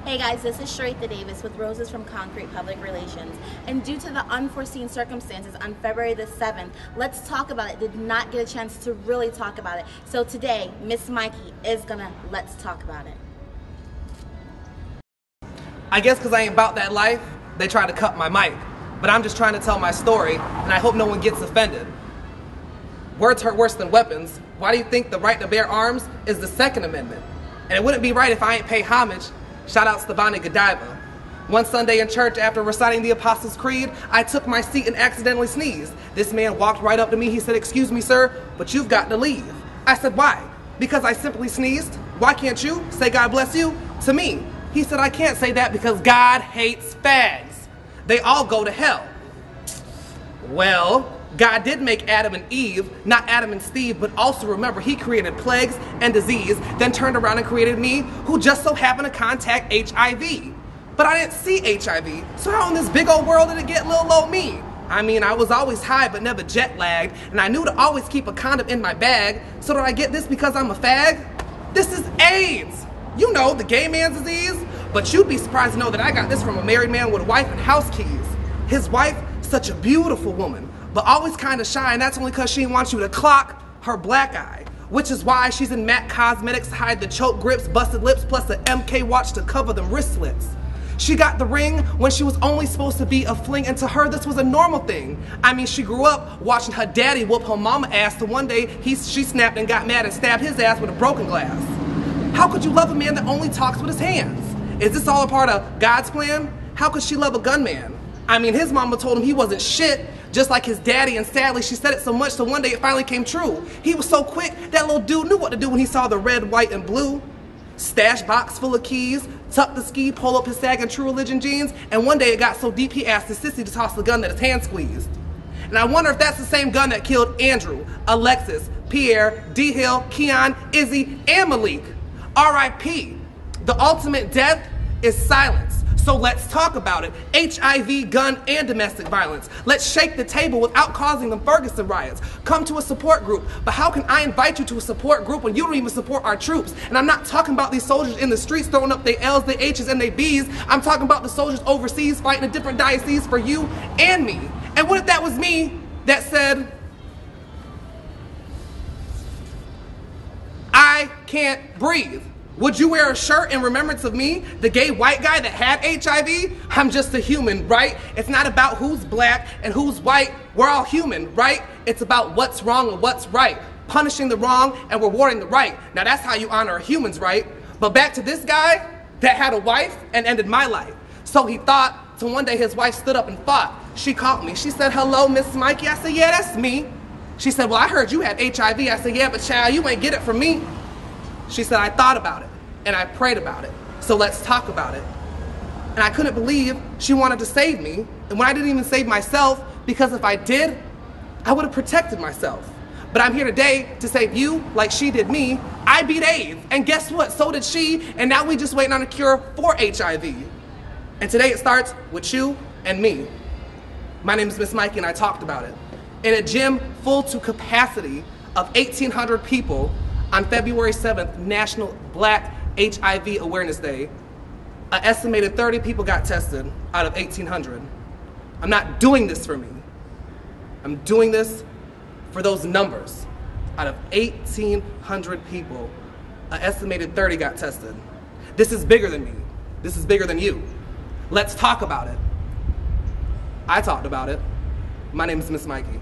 Hey guys, this is Sharitha Davis with Roses from Concrete Public Relations. And due to the unforeseen circumstances on February the 7th, Let's Talk About It did not get a chance to really talk about it. So today, Miss Mikey is gonna Let's Talk About it. I guess because I ain't about that life, they try to cut my mic. But I'm just trying to tell my story, and I hope no one gets offended. Words hurt worse than weapons. Why do you think the right to bear arms is the Second Amendment? And it wouldn't be right if I ain't pay homage. Shout out Stevani Godiva. One Sunday in church, after reciting the Apostles' Creed, I took my seat and accidentally sneezed. This man walked right up to me. He said, "Excuse me, sir, but you've got to leave." I said, "Why?" "Because I simply sneezed. Why can't you say God bless you to me?" He said, "I can't say that because God hates fags. They all go to hell." Well, God did make Adam and Eve, not Adam and Steve, but also remember, he created plagues and disease, then turned around and created me, who just so happened to contact HIV. But I didn't see HIV, so how in this big old world did it get little old me? I mean, I was always high but never jet lagged, and I knew to always keep a condom in my bag, so did I get this because I'm a fag? This is AIDS! You know, the gay man's disease, but you'd be surprised to know that I got this from a married man with a wife and house keys. His wife, such a beautiful woman, but always kind of shy, and that's only because she wants you to clock her black eye, which is why she's in MAC Cosmetics to hide the choke grips, busted lips, plus an MK watch to cover them wristlets. She got the ring when she was only supposed to be a fling, and to her this was a normal thing. I mean, she grew up watching her daddy whoop her mama ass, so one day she snapped and got mad and stabbed his ass with a broken glass. How could you love a man that only talks with his hands? Is this all a part of God's plan? How could she love a gunman? I mean, his mama told him he wasn't shit, just like his daddy, and sadly she said it so much so one day it finally came true. He was so quick, that little dude knew what to do when he saw the red, white, and blue. Stash box full of keys, tuck the ski, pull up his sagging True Religion jeans, and one day it got so deep he asked his sissy to toss the gun that his hand squeezed. And I wonder if that's the same gun that killed Andrew, Alexis, Pierre, D. Hill, Keon, Izzy, and Malik. R.I.P. The ultimate death is silence. So let's talk about it. HIV, gun, and domestic violence. Let's shake the table without causing them Ferguson riots. Come to a support group. But how can I invite you to a support group when you don't even support our troops? And I'm not talking about these soldiers in the streets throwing up their L's, their H's, and their B's. I'm talking about the soldiers overseas fighting in different dioceses for you and me. And what if that was me that said, "I can't breathe"? Would you wear a shirt in remembrance of me, the gay white guy that had HIV? I'm just a human, right? It's not about who's black and who's white. We're all human, right? It's about what's wrong and what's right. Punishing the wrong and rewarding the right. Now that's how you honor humans, right? But back to this guy that had a wife and ended my life. So he thought, so one day his wife stood up and fought. She called me. She said, "Hello, Miss Mikey." I said, "Yeah, that's me." She said, "Well, I heard you had HIV." I said, "Yeah, but child, you ain't get it from me." She said, "I thought about it, and I prayed about it, so let's talk about it." And I couldn't believe she wanted to save me, and when I didn't even save myself, because if I did, I would have protected myself. But I'm here today to save you like she did me. I beat AIDS, and guess what? So did she, and now we just waiting on a cure for HIV. And today it starts with you and me. My name is Miss Mikey, and I talked about it. In a gym full to capacity of 1,800 people, on February 7th, National Black HIV Awareness Day, an estimated 30 people got tested out of 1,800. I'm not doing this for me. I'm doing this for those numbers. Out of 1,800 people, an estimated 30 got tested. This is bigger than me. This is bigger than you. Let's talk about it. I talked about it. My name is Miss Mikey.